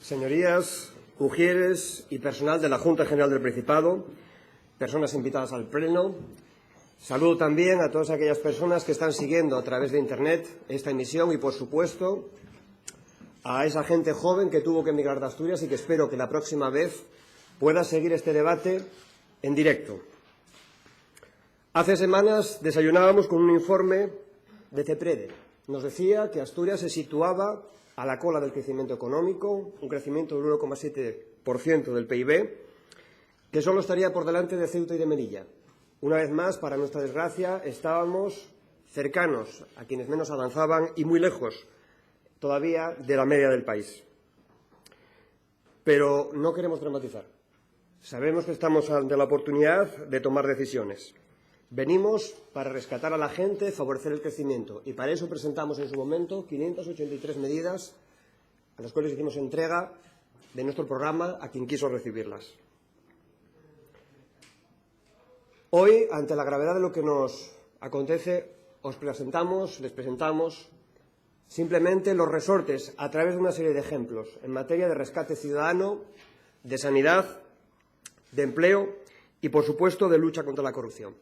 Señorías, ujieres y personal de la Junta General del Principado, personas invitadas al Pleno, saludo también a todas aquellas personas que están siguiendo a través de Internet esta emisión y, por supuesto, a esa gente joven que tuvo que emigrar de Asturias y que espero que la próxima vez pueda seguir este debate en directo. Hace semanas desayunábamos con un informe de CEPREDE. Nos decía que Asturias se situaba a la cola del crecimiento económico, un crecimiento del 1,7% del PIB, que solo estaría por delante de Ceuta y de Melilla. Una vez más, para nuestra desgracia, estábamos cercanos a quienes menos avanzaban y muy lejos todavía de la media del país. Pero no queremos dramatizar. Sabemos que estamos ante la oportunidad de tomar decisiones. Venimos para rescatar a la gente, favorecer el crecimiento, y para eso presentamos en su momento 583 medidas a las cuales hicimos entrega de nuestro programa a quien quiso recibirlas. Hoy, ante la gravedad de lo que nos acontece, les presentamos simplemente los resortes a través de una serie de ejemplos en materia de rescate ciudadano, de sanidad, de empleo y, por supuesto, de lucha contra la corrupción.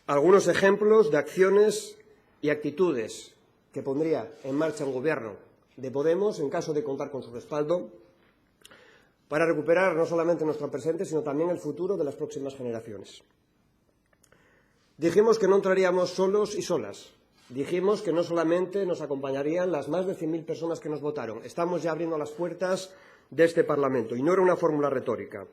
Algunos ejemplos de acciones y actitudes que pondría en marcha un gobierno de Podemos en caso de contar con su respaldo para recuperar no solamente nuestro presente, sino también el futuro de las próximas generaciones. Dijimos que no entraríamos solos y solas. Dijimos que no solamente nos acompañarían las más de 100.000 personas que nos votaron. Estamos ya abriendo las puertas de este Parlamento y no era una fórmula retórica.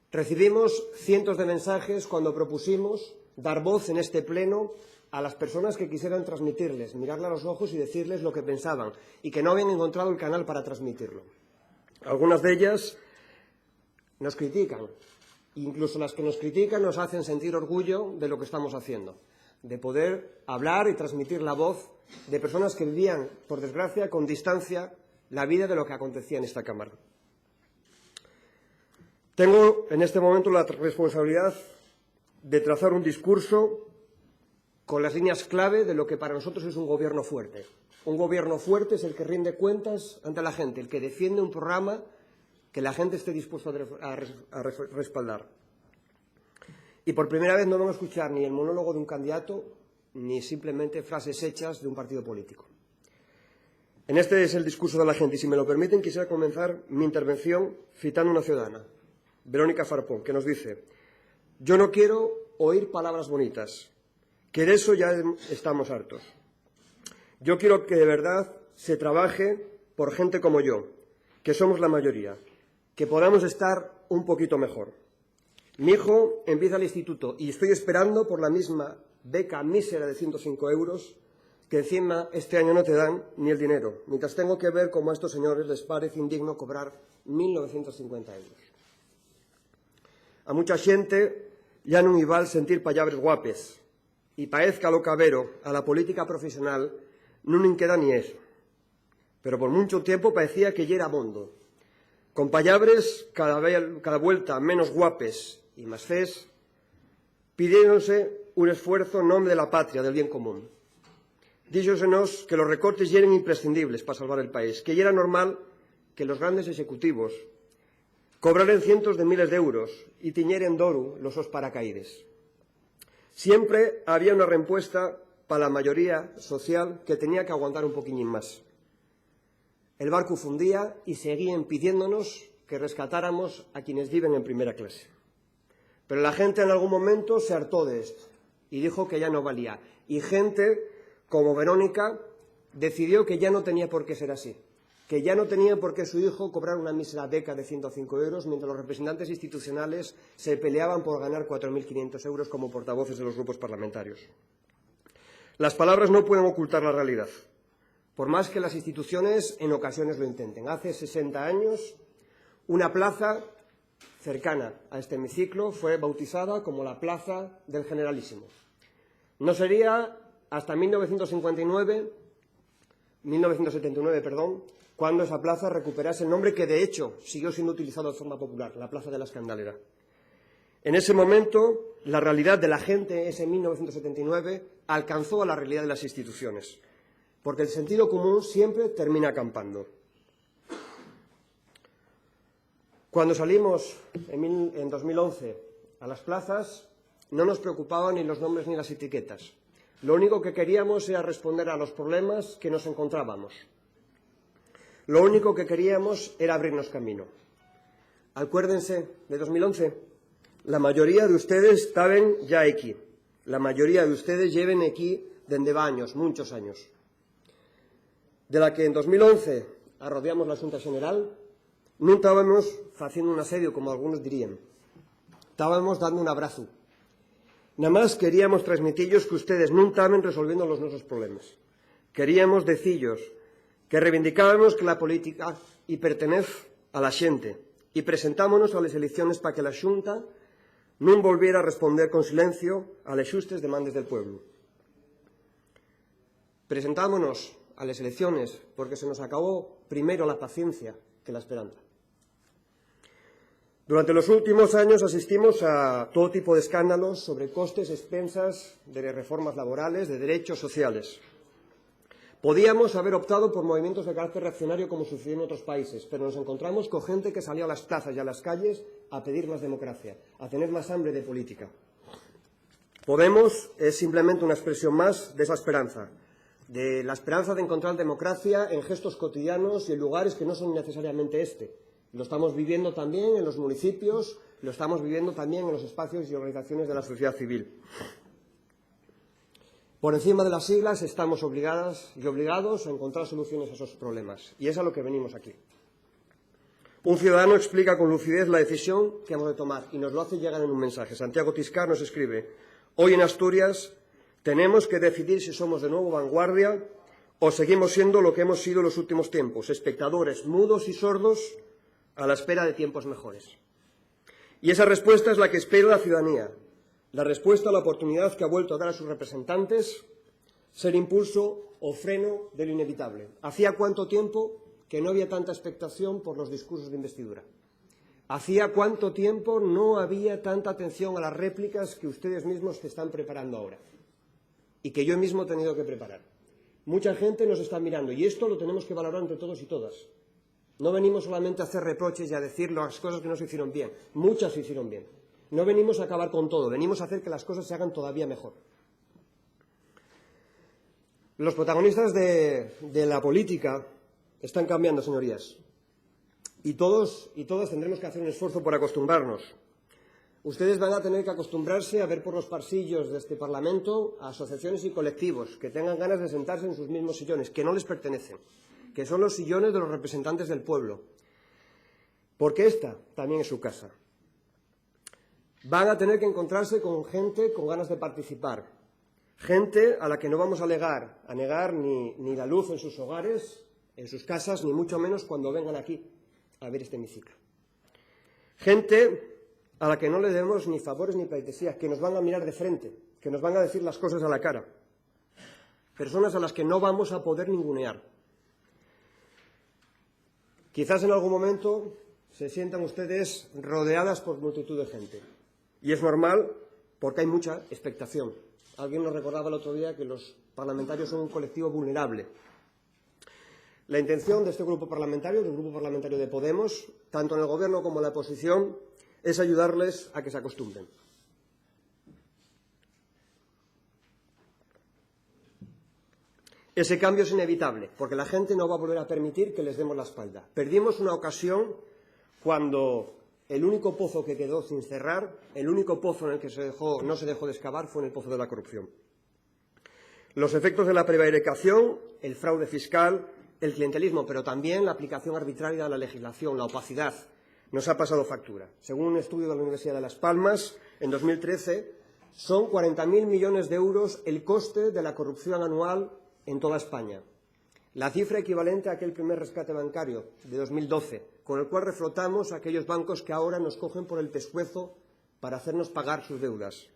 Recibimos cientos de mensajes cuando propusimos dar voz en este Pleno a las personas que quisieran transmitirles, mirarle a los ojos y decirles lo que pensaban y que no habían encontrado el canal para transmitirlo. Algunas de ellas nos critican, incluso las que nos critican nos hacen sentir orgullo de lo que estamos haciendo, de poder hablar y transmitir la voz de personas que vivían, por desgracia, con distancia, la vida de lo que acontecía en esta Cámara. Tengo en este momento la responsabilidad de trazar un discurso con las líneas clave de lo que para nosotros es un gobierno fuerte. Un gobierno fuerte es el que rinde cuentas ante la gente, el que defiende un programa que la gente esté dispuesta a respaldar. Y por primera vez no vamos a escuchar ni el monólogo de un candidato ni simplemente frases hechas de un partido político. En este es el discurso de la gente y, si me lo permiten, quisiera comenzar mi intervención citando a una ciudadana, Verónica Farpón, que nos dice: yo no quiero oír palabras bonitas, que de eso ya estamos hartos. Yo quiero que de verdad se trabaje por gente como yo, que somos la mayoría, que podamos estar un poquito mejor. Mi hijo empieza el instituto y estoy esperando por la misma beca mísera de 105 euros que encima este año no te dan ni el dinero, mientras tengo que ver cómo a estos señores les parece indigno cobrar 1.950 euros. A mucha xente ya non igual sentir pallabres guapes e paezca lo cabero a la política profesional non queda ni eso. Pero por mucho tiempo parecía que ya era bondo. Con pallabres cada vuelta menos guapes y más fes, pidiéndose un esfuerzo en nombre de la patria, del bien común. Díxosenos que los recortes ya eran imprescindibles para salvar el país, que ya era normal que los grandes ejecutivos cobraren cientos de miles de euros y tiñeren d'oro los sos paracaídes. Siempre había una respuesta para la mayoría social que tenía que aguantar un poquillín más. El barco fundía y seguían pidiéndonos que rescatáramos a quienes viven en primera clase. Pero la gente en algún momento se hartó de esto y dijo que ya no valía. Y gente como Verónica decidió que ya no tenía por qué ser así, que ya no tenía por qué su hijo cobrar una mísera beca de 105 euros, mientras los representantes institucionales se peleaban por ganar 4.500 euros como portavoces de los grupos parlamentarios. Las palabras no pueden ocultar la realidad, por más que las instituciones en ocasiones lo intenten. Hace 60 años, una plaza cercana a este hemiciclo fue bautizada como la Plaza del Generalísimo. No sería hasta 1979, cuando esa plaza recuperase el nombre que, de hecho, siguió siendo utilizado de forma popular, la Plaza de la Escandalera. En ese momento, la realidad de la gente, ese 1979, alcanzó a la realidad de las instituciones, porque el sentido común siempre termina acampando. Cuando salimos en 2011 a las plazas, no nos preocupaban ni los nombres ni las etiquetas. Lo único que queríamos era responder a los problemas que nos encontrábamos. Lo único que queríamos era abrirnos camino. Acuérdense de 2011. La mayoría de ustedes estaban ya aquí. La mayoría de ustedes lleven aquí desde años, muchos años. De la que en 2011 arrodeamos la Xunta General, no estábamos haciendo un asedio, como algunos dirían. Estábamos dando un abrazo. Nada más queríamos transmitirles que ustedes no estaban resolviendo los nuestros problemas. Queríamos decirles que reivindicábamos que la política y pertenece a la xente y presentámonos a las elecciones para que la Xunta non volviera a responder con silencio a las xustes demandas del pueblo. Presentámonos a las elecciones porque se nos acabó primero la paciencia que la esperanza. Durante los últimos años asistimos a todo tipo de escándalos sobre costes, expensas de reformas laborales, de derechos sociales. Podíamos haber optado por movimientos de carácter reaccionario como sucedió en otros países, pero nos encontramos con gente que salió a las plazas y a las calles a pedir más democracia, a tener más hambre de política. Podemos es simplemente una expresión más de esa esperanza, de la esperanza de encontrar democracia en gestos cotidianos y en lugares que no son necesariamente este. Lo estamos viviendo también en los municipios, lo estamos viviendo también en los espacios y organizaciones de la sociedad civil. Por encima de las siglas estamos obligadas y obligados a encontrar soluciones a esos problemas. Y es a lo que venimos aquí. Un ciudadano explica con lucidez la decisión que hemos de tomar y nos lo hace llegar en un mensaje. Santiago Tiscar nos escribe: hoy en Asturias tenemos que decidir si somos de nuevo vanguardia o seguimos siendo lo que hemos sido en los últimos tiempos, espectadores mudos y sordos a la espera de tiempos mejores. Y esa respuesta es la que espera la ciudadanía. La respuesta a la oportunidad que ha vuelto a dar a sus representantes ser impulso o freno de lo inevitable. ¿Hacía cuánto tiempo que no había tanta expectación por los discursos de investidura? ¿Hacía cuánto tiempo no había tanta atención a las réplicas que ustedes mismos se están preparando ahora? Y que yo mismo he tenido que preparar. Mucha gente nos está mirando y esto lo tenemos que valorar entre todos y todas. No venimos solamente a hacer reproches y a decir las cosas que no se hicieron bien. Muchas se hicieron bien. No venimos a acabar con todo, venimos a hacer que las cosas se hagan todavía mejor. Los protagonistas de la política están cambiando, señorías. Y todos y todas tendremos que hacer un esfuerzo por acostumbrarnos. Ustedes van a tener que acostumbrarse a ver por los pasillos de este Parlamento a asociaciones y colectivos que tengan ganas de sentarse en sus mismos sillones, que no les pertenecen, que son los sillones de los representantes del pueblo. Porque esta también es su casa. Van a tener que encontrarse con gente con ganas de participar, gente a la que no vamos a negar ni la luz en sus hogares, en sus casas, ni mucho menos cuando vengan aquí a ver este hemiciclo. Gente a la que no le debemos ni favores ni pleitesías, que nos van a mirar de frente, que nos van a decir las cosas a la cara. Personas a las que no vamos a poder ningunear. Quizás en algún momento se sientan ustedes rodeadas por multitud de gente. Y es normal porque hay mucha expectación. Alguien nos recordaba el otro día que los parlamentarios son un colectivo vulnerable. La intención de este grupo parlamentario, del grupo parlamentario de Podemos, tanto en el Gobierno como en la oposición, es ayudarles a que se acostumbren. Ese cambio es inevitable, porque la gente no va a volver a permitir que les demos la espalda. Perdimos una ocasión cuando el único pozo que quedó sin cerrar, el único pozo en el que no se dejó de excavar fue en el pozo de la corrupción. Los efectos de la prevaricación, el fraude fiscal, el clientelismo, pero también la aplicación arbitraria de la legislación, la opacidad, nos ha pasado factura. Según un estudio de la Universidad de Las Palmas, en 2013, son 40.000 millones de euros el coste de la corrupción anual en toda España. La cifra equivalente a aquel primer rescate bancario de 2012, con el cual reflotamos a aquellos bancos que ahora nos cogen por el pescuezo para hacernos pagar sus deudas.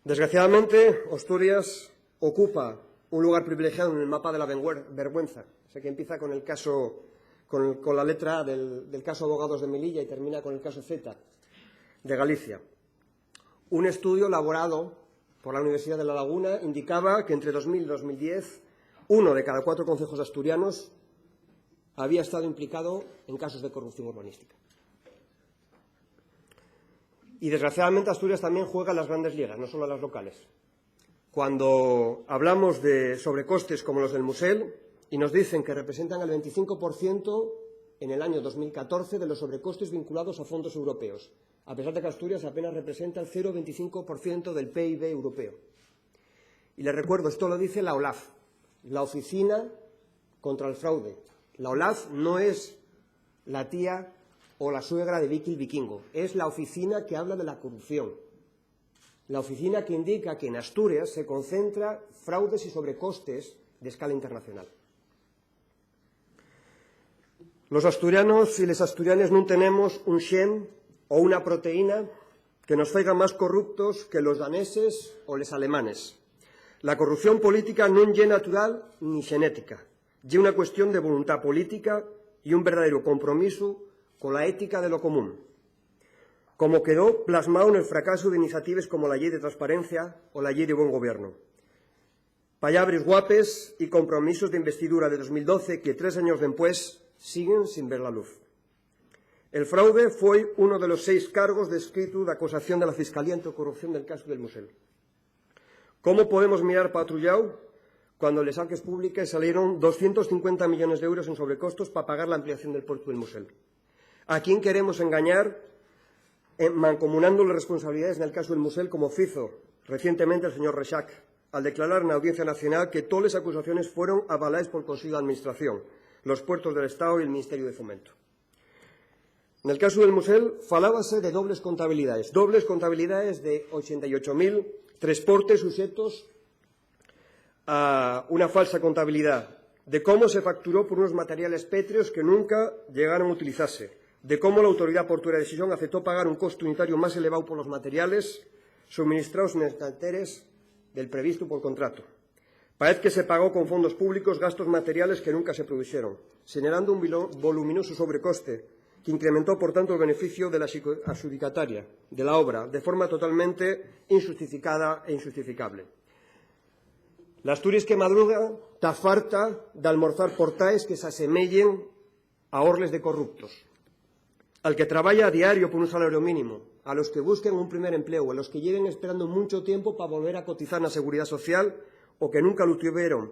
Desgraciadamente, Asturias ocupa un lugar privilegiado en el mapa de la vergüenza. Sé que empieza con el caso, con la letra A del caso Abogados de Melilla y termina con el caso Z de Galicia. Un estudio elaborado por la Universidad de La Laguna indicaba que entre 2000 y 2010 1 de cada 4 concejos asturianos había estado implicado en casos de corrupción urbanística. Y, desgraciadamente, Asturias también juega en las grandes ligas, no solo en las locales. Cuando hablamos de sobrecostes como los del Musel y nos dicen que representan el 25% en el año 2014 de los sobrecostes vinculados a fondos europeos, a pesar de que Asturias apenas representa el 0,25% del PIB europeo. Y les recuerdo, esto lo dice la OLAF, la Oficina contra el Fraude. La OLAF no es la tía o la suegra de Vicky el Vikingo, es la oficina que habla de la corrupción. La oficina que indica que en Asturias se concentra fraudes y sobrecostes de escala internacional. Los asturianos y les asturianes non tenemos un xen o una proteína que nos faiga máis corruptos que los daneses ou les alemanes. La corrupción política non é natural ni xenética, é unha cuestión de voluntad política e un verdadeiro compromiso con la ética de lo común, como quedó plasmado en el fracaso de iniciativas como la Ley de Transparencia o la Ley de Buen Gobierno. Palabras guapes y compromisos de investidura de 2012 que 3 años después siguen sin ver la luz. El fraude foi uno de los 6 cargos descritos de acusación de la Fiscalía Anticorrupción del caso del Musel. ¿Cómo podemos mirar para otro lado cuando en las arcas públicas salieron 250 millones de euros en sobrecostos para pagar la ampliación del puerto del Musel? ¿A quién queremos engañar mancomunando las responsabilidades en el caso del Musel, como hizo recientemente el señor Rexach, al declarar en la Audiencia Nacional que todas las acusaciones fueron avaladas por el Consejo de Administración, los puertos del Estado y el Ministerio de Fomento? En el caso del Musel, falábase de dobles contabilidades de 88.000 transportes sujetos a una falsa contabilidad, de cómo se facturó por unos materiales pétreos que nunca llegaron a utilizarse, de cómo la Autoridad Portuaria de Xixón aceptó pagar un costo unitario más elevado por los materiales suministrados en estanteres del previsto por contrato. Parece que se pagó con fondos públicos gastos materiales que nunca se produjeron, generando un voluminoso sobrecoste que incrementó, por tanto, el beneficio de la adjudicataria de la obra de forma totalmente injustificada e injustificable. La Asturias que madruga está farta de almorzar portais que se asemellen a orles de corruptos. Al que trabaja a diario por un salario mínimo, a los que busquen un primer empleo, a los que lleven esperando mucho tiempo para volver a cotizar en la Seguridad Social o que nunca lo tuvieron,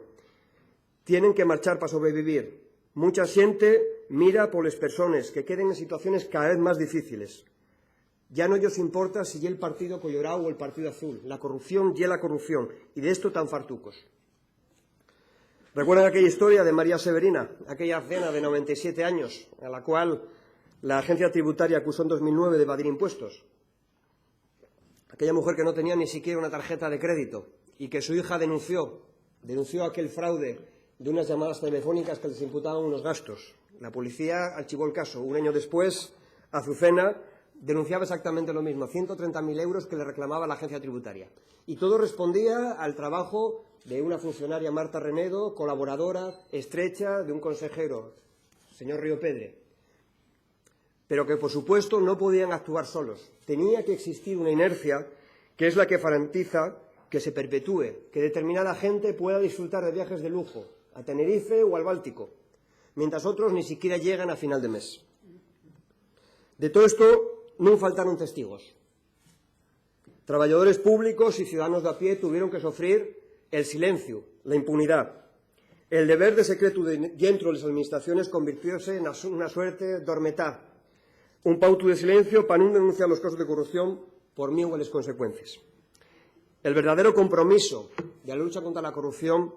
tienen que marchar para sobrevivir. Mucha xente mira por las personas que queden en situaciones cada vez más difíciles. Ya no ellos importa si es el partido colorado o el partido azul. La corrupción y la corrupción. Y de esto tan fartucos. ¿Recuerdan aquella historia de María Severina? Aquella cena de 97 años, a la cual la agencia tributaria acusó en 2009 de evadir impuestos. Aquella mujer que no tenía ni siquiera una tarjeta de crédito y que su hija denunció aquel fraude de unas llamadas telefónicas que les imputaban unos gastos. La policía archivó el caso. Un año después, Azucena denunciaba exactamente lo mismo, 130.000 euros que le reclamaba la agencia tributaria. Y todo respondía al trabajo de una funcionaria, Marta Renedo, colaboradora estrecha de un consejero, señor Riopedre. Pero que, por supuesto, no podían actuar solos. Tenía que existir una inercia que es la que garantiza que se perpetúe, que determinada gente pueda disfrutar de viajes de lujo, a Tenerife o al Báltico, mientras otros ni siquiera llegan a final de mes. De todo esto no faltaron testigos. Trabajadores públicos y ciudadanos de a pie tuvieron que sufrir el silencio, la impunidad. El deber de secreto dentro de las administraciones convirtióse en una suerte dormetá, un pauto de silencio para no denunciar los casos de corrupción por miedo a las consecuencias. El verdadero compromiso de la lucha contra la corrupción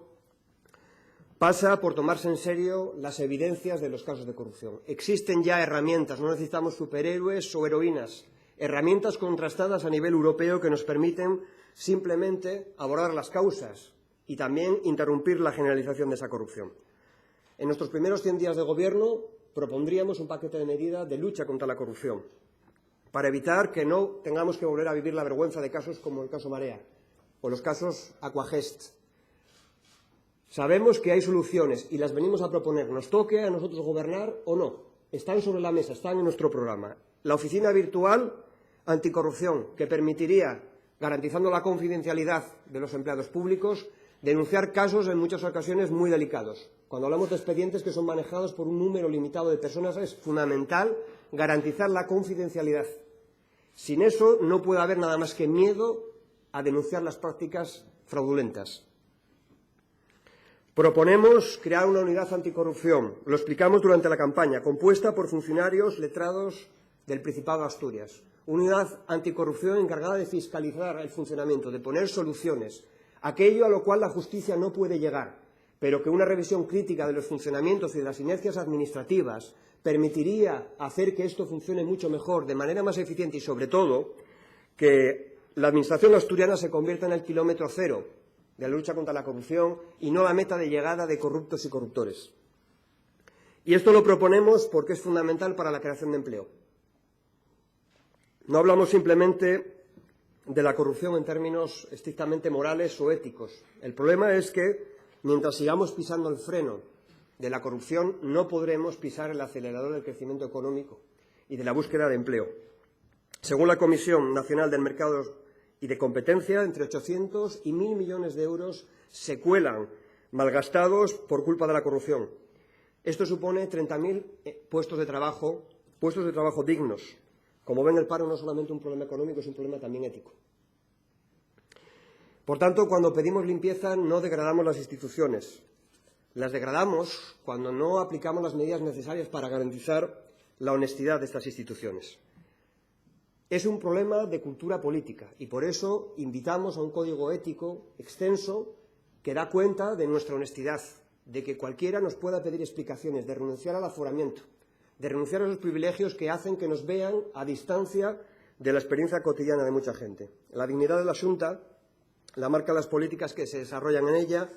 pasa por tomarse en serio las evidencias de los casos de corrupción. Existen ya herramientas, no necesitamos superhéroes o heroínas, herramientas contrastadas a nivel europeo que nos permiten simplemente abordar las causas y también interrumpir la generalización de esa corrupción. En nuestros primeros 100 días de gobierno propondríamos un paquete de medidas de lucha contra la corrupción para evitar que no tengamos que volver a vivir la vergüenza de casos como el caso Marea o los casos Aquagest. Sabemos que hay soluciones y las venimos a proponer. ¿Nos toque a nosotros gobernar o no? Están sobre la mesa, están en nuestro programa. La oficina virtual anticorrupción, que permitiría, garantizando la confidencialidad de los empleados públicos, Denunciar casos en muchas ocasiones muy delicados. Cuando hablamos de expedientes que son manejados por un número limitado de personas, es fundamental garantizar la confidencialidad. Sin eso no puede haber nada más que miedo a denunciar las prácticas fraudulentas. Proponemos crear una unidad anticorrupción, lo explicamos durante la campaña, compuesta por funcionarios letrados del Principado de Asturias. Una unidad anticorrupción encargada de fiscalizar el funcionamiento, de poner soluciones, aquello a lo cual la justicia no puede llegar, pero que una revisión crítica de los funcionamientos y de las inercias administrativas permitiría hacer que esto funcione mucho mejor, de manera más eficiente y, sobre todo, que la Administración asturiana se convierta en el kilómetro cero de la lucha contra la corrupción y no la meta de llegada de corruptos y corruptores. Y esto lo proponemos porque es fundamental para la creación de empleo. No hablamos simplemente de la corrupción en términos estrictamente morales o éticos. El problema es que, mientras sigamos pisando el freno de la corrupción, no podremos pisar el acelerador del crecimiento económico y de la búsqueda de empleo. Según la Comisión Nacional del Mercado y de Competencia, entre 800 y 1.000 millones de euros se cuelan malgastados por culpa de la corrupción. Esto supone 30.000 puestos de trabajo dignos. Como ven, el paro no es solamente un problema económico, es un problema también ético. Por tanto, cuando pedimos limpieza, no degradamos las instituciones. Las degradamos cuando no aplicamos las medidas necesarias para garantizar la honestidad de estas instituciones. Es un problema de cultura política y por eso invitamos a un código ético extenso que da cuenta de nuestra honestidad, de que cualquiera nos pueda pedir explicaciones, de renunciar al aforamiento, de renunciar a esos privilegios que hacen que nos vean a distancia de la experiencia cotidiana de mucha gente. La dignidad de la Xunta la marcan las políticas que se desarrollan en ella,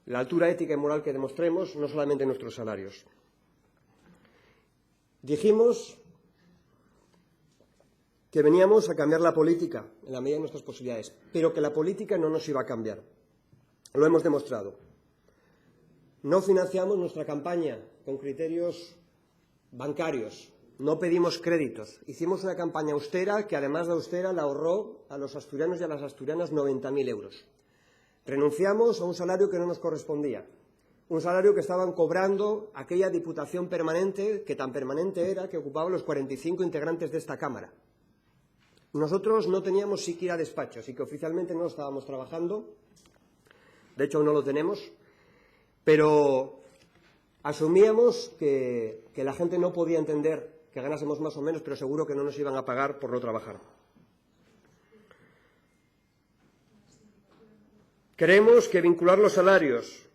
la altura ética y moral que demostremos, no solamente en nuestros salarios. Dijimos que veníamos a cambiar la política en la medida de nuestras posibilidades, pero que la política no nos iba a cambiar. Lo hemos demostrado. No financiamos nuestra campaña con criterios bancarios, no pedimos créditos. Hicimos una campaña austera que, además de austera, la ahorró a los asturianos y a las asturianas 90.000 euros. Renunciamos a un salario que no nos correspondía, un salario que estaban cobrando aquella diputación permanente, que tan permanente era que ocupaba los 45 integrantes de esta Cámara. Nosotros no teníamos siquiera despacho, así que oficialmente no estábamos trabajando, de hecho aún no lo tenemos, pero asumíamos que la gente no podía entender que ganásemos más o menos, pero seguro que no nos iban a pagar por no trabajar. Creemos que vincular los salarios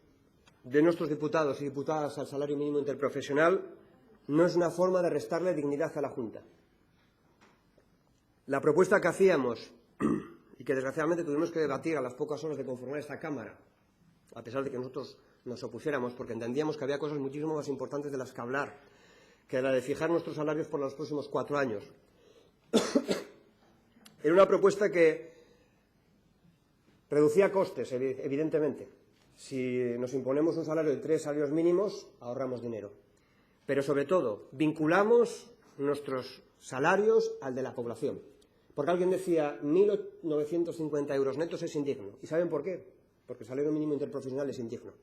de nuestros diputados y diputadas al salario mínimo interprofesional no es una forma de restarle dignidad a la Junta. La propuesta que hacíamos, y que desgraciadamente tuvimos que debatir a las pocas horas de conformar esta Cámara, a pesar de que nosotros nos opusiéramos, porque entendíamos que había cosas muchísimo más importantes de las que hablar, que la de fijar nuestros salarios por los próximos 4 años. Era una propuesta que reducía costes, evidentemente. Si nos imponemos un salario de 3 salarios mínimos, ahorramos dinero. Pero, sobre todo, vinculamos nuestros salarios al de la población. Porque alguien decía 1.950 euros netos es indigno. ¿Y saben por qué? Porque el salario mínimo interprofesional es indigno.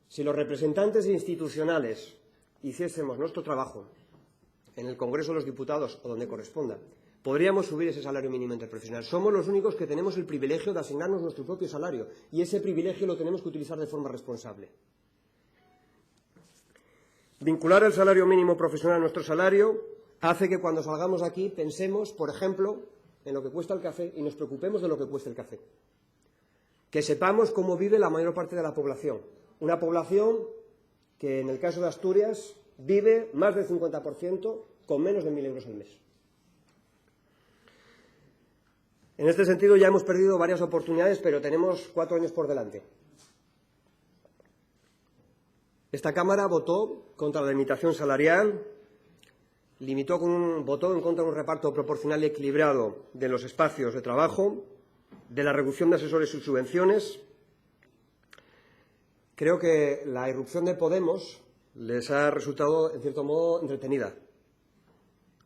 Si los representantes institucionales hiciésemos nuestro trabajo en el Congreso de los Diputados o donde corresponda, podríamos subir ese salario mínimo interprofesional. Somos los únicos que tenemos el privilegio de asignarnos nuestro propio salario y ese privilegio lo tenemos que utilizar de forma responsable. Vincular el salario mínimo profesional a nuestro salario hace que cuando salgamos de aquí pensemos, por ejemplo, en lo que cuesta el café y nos preocupemos de lo que cuesta el café. Que sepamos cómo vive la mayor parte de la población. Una población que, en el caso de Asturias, vive más del 50% con menos de 1.000 euros al mes. En este sentido ya hemos perdido varias oportunidades, pero tenemos 4 años por delante. Esta Cámara votó contra la limitación salarial, votó en contra de un reparto proporcional y equilibrado de los espacios de trabajo, de la reducción de asesores y subvenciones. Creo que la irrupción de Podemos les ha resultado, en cierto modo, entretenida.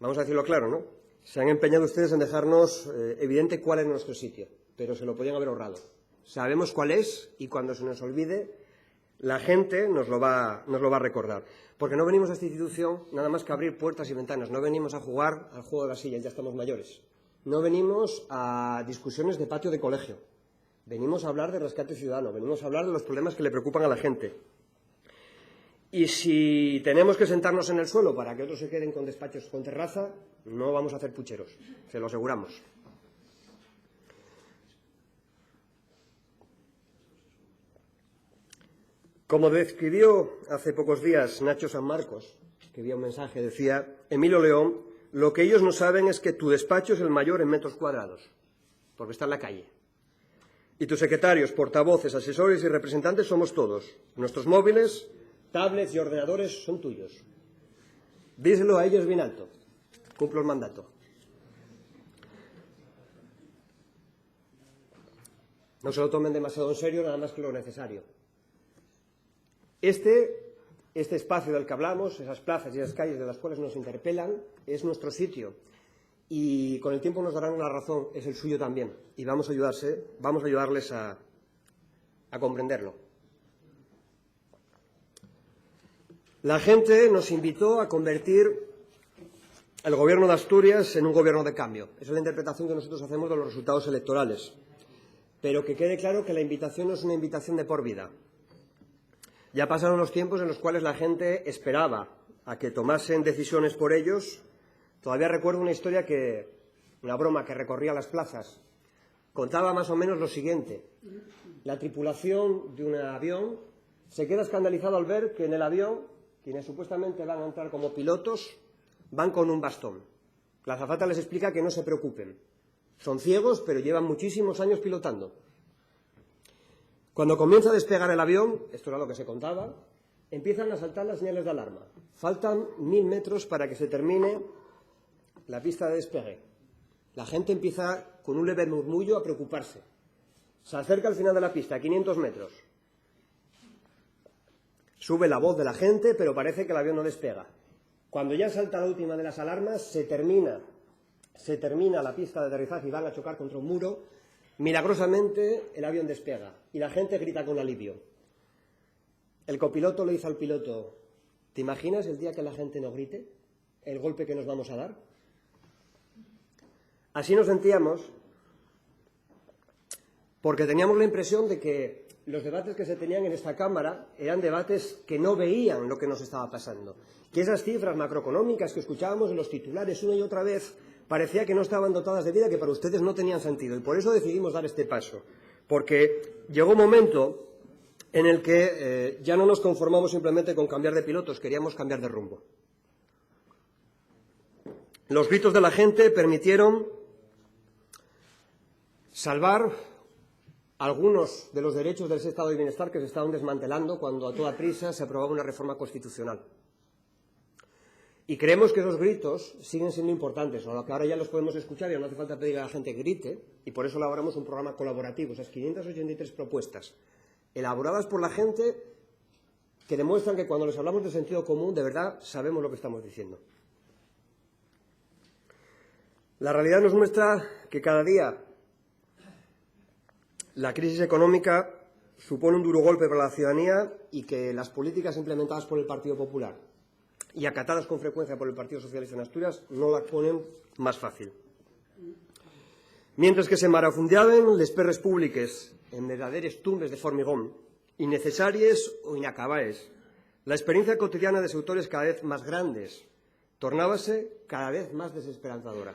Vamos a decirlo claro, ¿no? Se han empeñado ustedes en dejarnos evidente cuál es nuestro sitio, pero se lo podían haber ahorrado. sabemos cuál es y cuando se nos olvide, la gente nos lo va a recordar. Porque no venimos a esta institución nada más que a abrir puertas y ventanas, no venimos a jugar al juego de las sillas, ya estamos mayores. No venimos a discusiones de patio de colegio, venimos a hablar de rescate ciudadano, venimos a hablar de los problemas que le preocupan a la gente. Y si tenemos que sentarnos en el suelo para que otros se queden con despachos con terraza, no vamos a hacer pucheros, se lo aseguramos. Como describió hace pocos días Nacho San Marcos, que envía un mensaje, decía Emilio León, lo que ellos no saben es que tu despacho es el mayor en metros cuadrados, porque está en la calle. Y tus secretarios, portavoces, asesores y representantes somos todos. Nuestros móviles, tablets y ordenadores son tuyos. Díselo a ellos bien alto. Cumplo el mandato. No se lo tomen demasiado en serio, nada más que lo necesario. Este espacio del que hablamos, esas plazas y esas calles de las cuales nos interpelan, es nuestro sitio. Y con el tiempo nos darán la razón, es el suyo también. Y vamos a ayudarles a comprenderlo. La gente nos invitó a convertir el Gobierno de Asturias en un gobierno de cambio. Esa es la interpretación que nosotros hacemos de los resultados electorales. Pero que quede claro que la invitación no es una invitación de por vida. Ya pasaron los tiempos en los cuales la gente esperaba a que tomasen decisiones por ellos. Todavía recuerdo una broma que recorría las plazas. Contaba más o menos lo siguiente. La tripulación de un avión se queda escandalizado al ver que en el avión, quienes supuestamente van a entrar como pilotos, van con un bastón. La azafata les explica que no se preocupen. Son ciegos, pero llevan muchísimos años pilotando. Cuando comienza a despegar el avión, esto era lo que se contaba, empiezan a saltar las señales de alarma. Faltan 1000 metros para que se termine la pista de despegue. La gente empieza con un leve murmullo a preocuparse. Se acerca al final de la pista, 500 metros. Sube la voz de la gente, pero parece que el avión no despega. Cuando ya salta la última de las alarmas, se termina la pista de aterrizaje y van a chocar contra un muro. Milagrosamente el avión despega y la gente grita con alivio. El copiloto le dice al piloto, ¿te imaginas el día que la gente no grite? ¿El golpe que nos vamos a dar? Así nos sentíamos porque teníamos la impresión de que los debates que se tenían en esta Cámara eran debates que no veían lo que nos estaba pasando, que esas cifras macroeconómicas que escuchábamos en los titulares una y otra vez parecía que no estaban dotadas de vida, que para ustedes no tenían sentido. Y por eso decidimos dar este paso, porque llegó un momento en el que ya no nos conformamos simplemente con cambiar de pilotos, queríamos cambiar de rumbo. Los gritos de la gente permitieron salvar algunos de los derechos del Estado de Bienestar que se estaban desmantelando cuando a toda prisa se aprobaba una reforma constitucional. Y creemos que esos gritos siguen siendo importantes, aunque ahora ya los podemos escuchar y no hace falta pedir a la gente que grite, y por eso elaboramos un programa colaborativo, esas 583 propuestas, elaboradas por la gente que demuestran que cuando les hablamos de sentido común, de verdad sabemos lo que estamos diciendo. La realidad nos muestra que cada día la crisis económica supone un duro golpe para la ciudadanía y que las políticas implementadas por el Partido Popular y acatadas con frecuencia por el Partido Socialista en Asturias no la ponen más fàcil. Mientras que se marafundiaven les perres públiques en verdaderes tumbes de formigón, innecesàries o inacabaes, la experiencia cotidiana de sectores cada vez más grandes tornábase cada vez más desesperanzadora.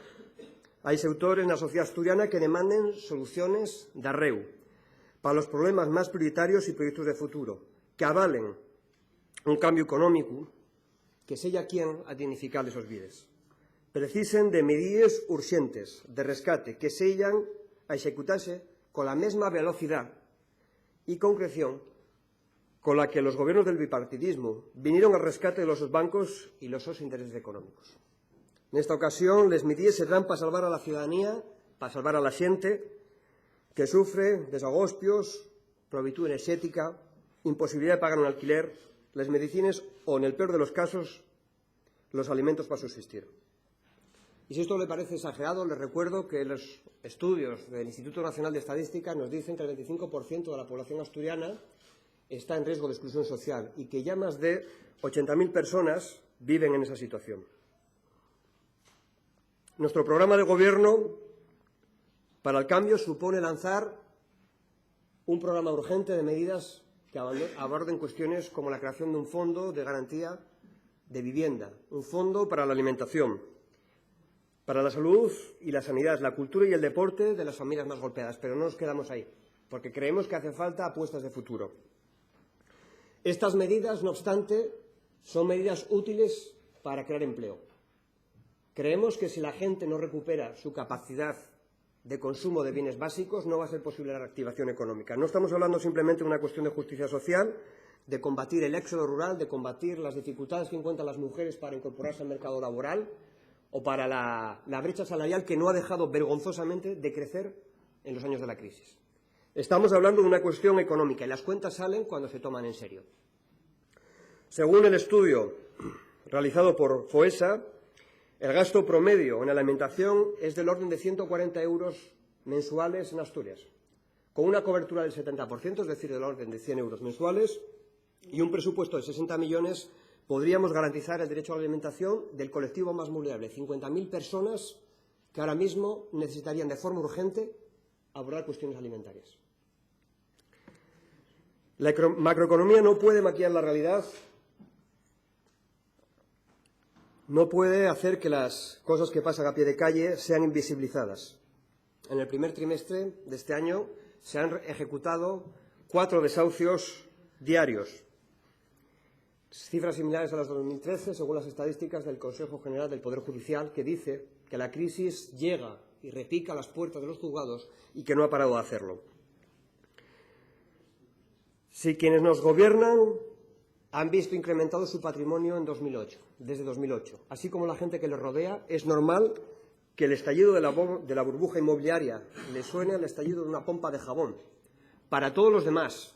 Hai sectores na sociedade asturiana que demanden soluciones de arreu para los problemas más prioritarios y proyectos de futuro, que avalen un cambio económico que sella quien a dignificar esos vides. Precisen de medidas urgentes de rescate que sellan a executarse con la mesma velocidad y concreción con la que los gobiernos del bipartidismo vinieron al rescate de los bancos y los sus intereses económicos. En esta ocasión, les medidas serán para salvar a la ciudadanía, para salvar a la xente que sufre desagospios, prohibitud enerxética, imposibilidad de pagar un alquiler, las medicinas o, en el peor de los casos, los alimentos para subsistir. Y si esto le parece exagerado, les recuerdo que los estudios del Instituto Nacional de Estadística nos dicen que el 25% de la población asturiana está en riesgo de exclusión social y que ya más de 80.000 personas viven en esa situación. Nuestro programa de gobierno para el cambio supone lanzar un programa urgente de medidas que aborden cuestiones como la creación de un fondo de garantía de vivienda, un fondo para la alimentación, para la salud y la sanidad, la cultura y el deporte de las familias más golpeadas. Pero no nos quedamos ahí, porque creemos que hace falta apuestas de futuro. Estas medidas, no obstante, son medidas útiles para crear empleo. Creemos que si la gente no recupera su capacidad de consumo de bienes básicos, no va a ser posible la reactivación económica. No estamos hablando simplemente de una cuestión de justicia social, de combatir el éxodo rural, de combatir las dificultades que encuentran las mujeres para incorporarse al mercado laboral o para la brecha salarial que no ha dejado vergonzosamente de crecer en los años de la crisis. Estamos hablando de una cuestión económica y las cuentas salen cuando se toman en serio. Según el estudio realizado por FOESA, el gasto promedio en alimentación es del orden de 140 euros mensuales en Asturias, con una cobertura del 70%, es decir, del orden de 100 euros mensuales, y un presupuesto de 60 millones, podríamos garantizar el derecho a la alimentación del colectivo más vulnerable, 50.000 personas que ahora mismo necesitarían de forma urgente abordar cuestiones alimentarias. La macroeconomía no puede maquillar la realidad, no puede hacer que las cosas que pasan a pie de calle sean invisibilizadas. En el primer trimestre de este año se han ejecutado 4 desahucios diarios, cifras similares a las de 2013, según las estadísticas del Consejo General del Poder Judicial, que dice que la crisis llega y repica a las puertas de los juzgados y que no ha parado de hacerlo. Si quienes nos gobiernan han visto incrementado su patrimonio desde 2008, así como la gente que les rodea, es normal que el estallido de la burbuja inmobiliaria le suene al estallido de una pompa de jabón. Para todos los demás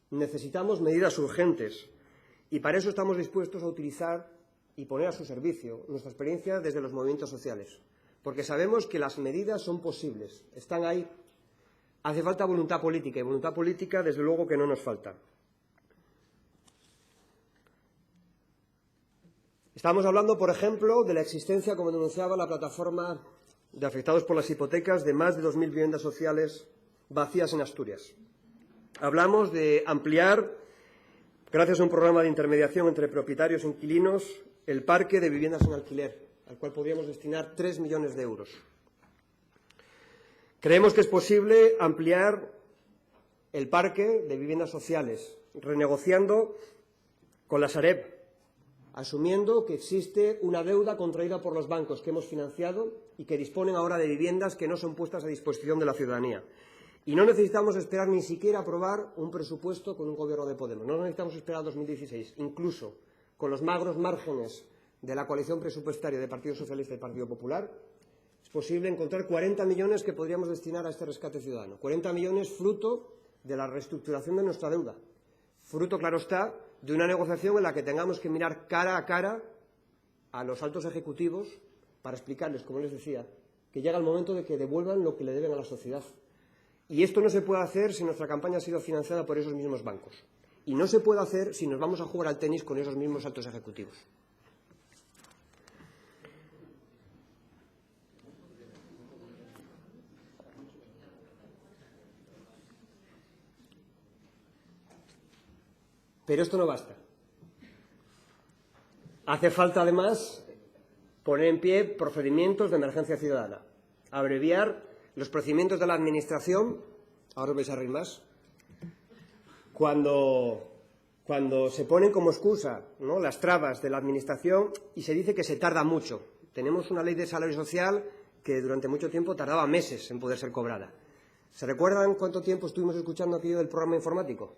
necesitamos medidas urgentes y para eso estamos dispuestos a utilizar y poner a su servicio nuestra experiencia desde los movimientos sociales, porque sabemos que las medidas son posibles, están ahí. Hace falta voluntad política y voluntad política desde luego que no nos falta. Estamos hablando, por ejemplo, de la existencia, como denunciaba la plataforma de afectados por las hipotecas, de más de 2.000 viviendas sociales vacías en Asturias. Hablamos de ampliar, gracias a un programa de intermediación entre propietarios e inquilinos, el parque de viviendas en alquiler, al cual podríamos destinar 3 millones de euros. Creemos que es posible ampliar el parque de viviendas sociales, renegociando con la Sareb, asumiendo que existe una deuda contraída por los bancos que hemos financiado y que disponen ahora de viviendas que no son puestas a disposición de la ciudadanía. Y no necesitamos esperar ni siquiera aprobar un presupuesto con un gobierno de Podemos. No necesitamos esperar a 2016. Incluso con los magros márgenes de la coalición presupuestaria de Partido Socialista y Partido Popular, es posible encontrar 40 millones que podríamos destinar a este rescate ciudadano. 40 millones fruto de la reestructuración de nuestra deuda. Fruto, claro está, de una negociación en la que tengamos que mirar cara a cara a los altos ejecutivos para explicarles, como les decía, que llega el momento de que devuelvan lo que le deben a la sociedad. Y esto no se puede hacer si nuestra campaña ha sido financiada por esos mismos bancos. Y no se puede hacer si nos vamos a jugar al tenis con esos mismos altos ejecutivos. Pero esto no basta. Hace falta, además, poner en pie procedimientos de emergencia ciudadana, abreviar los procedimientos de la Administración. Ahora os vais a reír más. Cuando se ponen como excusa, ¿no?, las trabas de la Administración y se dice que se tarda mucho. Tenemos una ley de salario social que durante mucho tiempo tardaba meses en poder ser cobrada. ¿Se recuerdan cuánto tiempo estuvimos escuchando aquello del programa informático?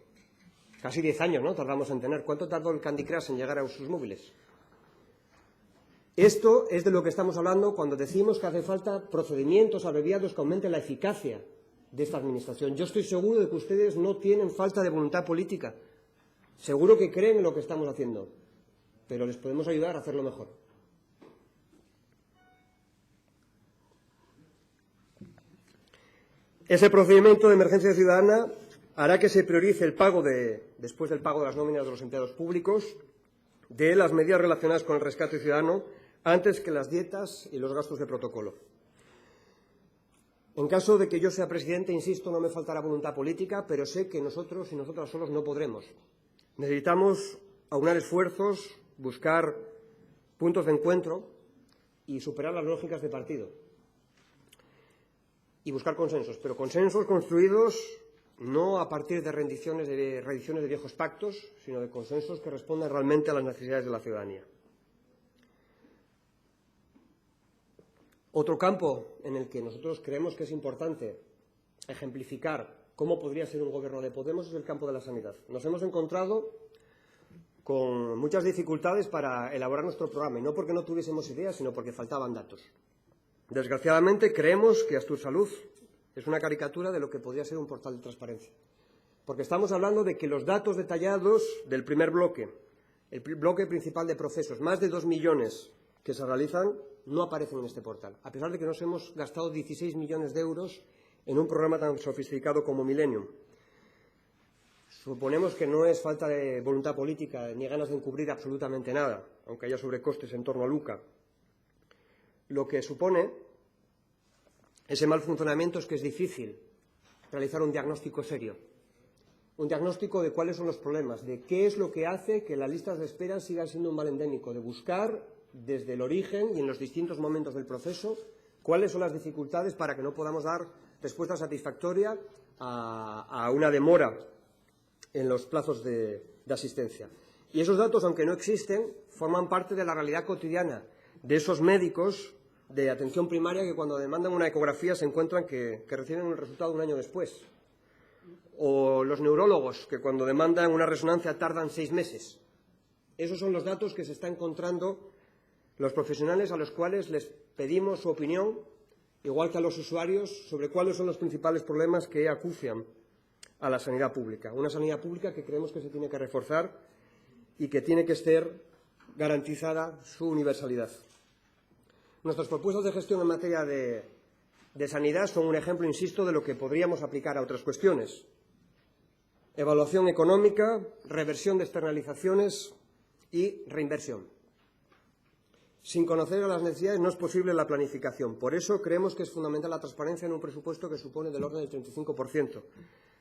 Casi 10 años, ¿no?, tardamos en tener. ¿Cuánto tardó el Candy Crush en llegar a sus móviles? Esto es de lo que estamos hablando cuando decimos que hace falta procedimientos abreviados que aumenten la eficacia de esta Administración. Yo estoy seguro de que ustedes no tienen falta de voluntad política. Seguro que creen en lo que estamos haciendo, pero les podemos ayudar a hacerlo mejor. Ese procedimiento de emergencia ciudadana hará que se priorice el pago después del pago de las nóminas de los empleados públicos, de las medidas relacionadas con el rescate ciudadano, antes que las dietas y los gastos de protocolo. En caso de que yo sea presidente, insisto, no me faltará voluntad política, pero sé que nosotros y nosotras solos no podremos. Necesitamos aunar esfuerzos, buscar puntos de encuentro y superar las lógicas de partido. Y buscar consensos, pero consensos construidos no a partir de reediciones de viejos pactos, sino de consensos que respondan realmente a las necesidades de la ciudadanía. Otro campo en el que nosotros creemos que es importante ejemplificar cómo podría ser un gobierno de Podemos es el campo de la sanidad. Nos hemos encontrado con muchas dificultades para elaborar nuestro programa, y no porque no tuviésemos ideas, sino porque faltaban datos. Desgraciadamente, creemos que Astursalud es una caricatura de lo que podría ser un portal de transparencia, porque estamos hablando de que los datos detallados del primer bloque, el bloque principal de procesos, más de 2 millones que se realizan, no aparecen en este portal, a pesar de que nos hemos gastado 16 millones de euros en un programa tan sofisticado como Millennium. Suponemos que no es falta de voluntad política ni ganas de encubrir absolutamente nada, aunque haya sobrecostes en torno a Luca. Lo que supone ese mal funcionamiento es que es difícil realizar un diagnóstico serio, un diagnóstico de cuáles son los problemas, de qué es lo que hace que las listas de espera sigan siendo un mal endémico, de buscar desde el origen y en los distintos momentos del proceso cuáles son las dificultades para que no podamos dar respuesta satisfactoria a una demora en los plazos de asistencia. Y esos datos, aunque no existen, forman parte de la realidad cotidiana de esos médicos de atención primaria que cuando demandan una ecografía se encuentran que reciben el resultado un año después. O los neurólogos que cuando demandan una resonancia tardan 6 meses. Esos son los datos que se están encontrando los profesionales a los cuales les pedimos su opinión, igual que a los usuarios, sobre cuáles son los principales problemas que acucian a la sanidad pública. Una sanidad pública que creemos que se tiene que reforzar y que tiene que ser garantizada su universalidad. Nuestras propuestas de gestión en materia de sanidad son un ejemplo, insisto, de lo que podríamos aplicar a otras cuestiones. Evaluación económica, reversión de externalizaciones y reinversión. Sin conocer a las necesidades no es posible la planificación. Por eso creemos que es fundamental la transparencia en un presupuesto que supone del orden del 35%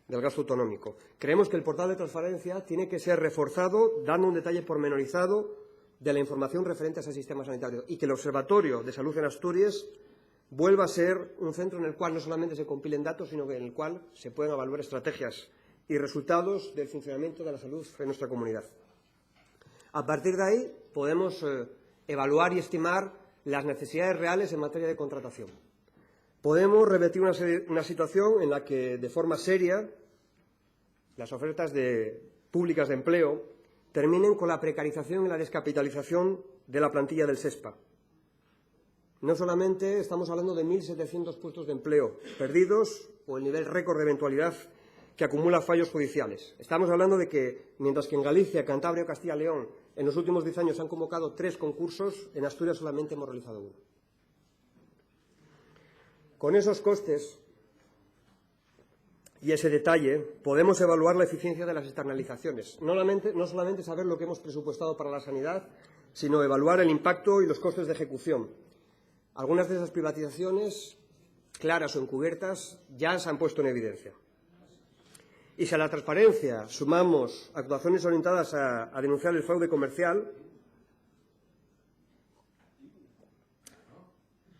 del gasto autonómico. Creemos que el portal de transparencia tiene que ser reforzado dando un detalle pormenorizado de la información referente a ese sistema sanitario y que el Observatorio de Salud en Asturias vuelva a ser un centro en el cual no solamente se compilen datos, sino en el cual se pueden evaluar estrategias y resultados del funcionamiento de la salud en nuestra comunidad. A partir de ahí podemos evaluar y estimar las necesidades reales en materia de contratación. Podemos revertir una situación en la que, de forma seria, las ofertas públicas de empleo terminen con la precarización y la descapitalización de la plantilla del SESPA. No solamente estamos hablando de 1.700 puestos de empleo perdidos o el nivel récord de eventualidad que acumula fallos judiciales. Estamos hablando de que, mientras que en Galicia, Cantabria o Castilla y León en los últimos 10 años se han convocado 3 concursos, en Asturias solamente hemos realizado 1. Con esos costes y ese detalle podemos evaluar la eficiencia de las externalizaciones. No solamente saber lo que hemos presupuestado para la sanidad, sino evaluar el impacto y los costes de ejecución. Algunas de esas privatizaciones, claras o encubiertas, ya se han puesto en evidencia. Y si a la transparencia sumamos actuaciones orientadas a denunciar el fraude comercial,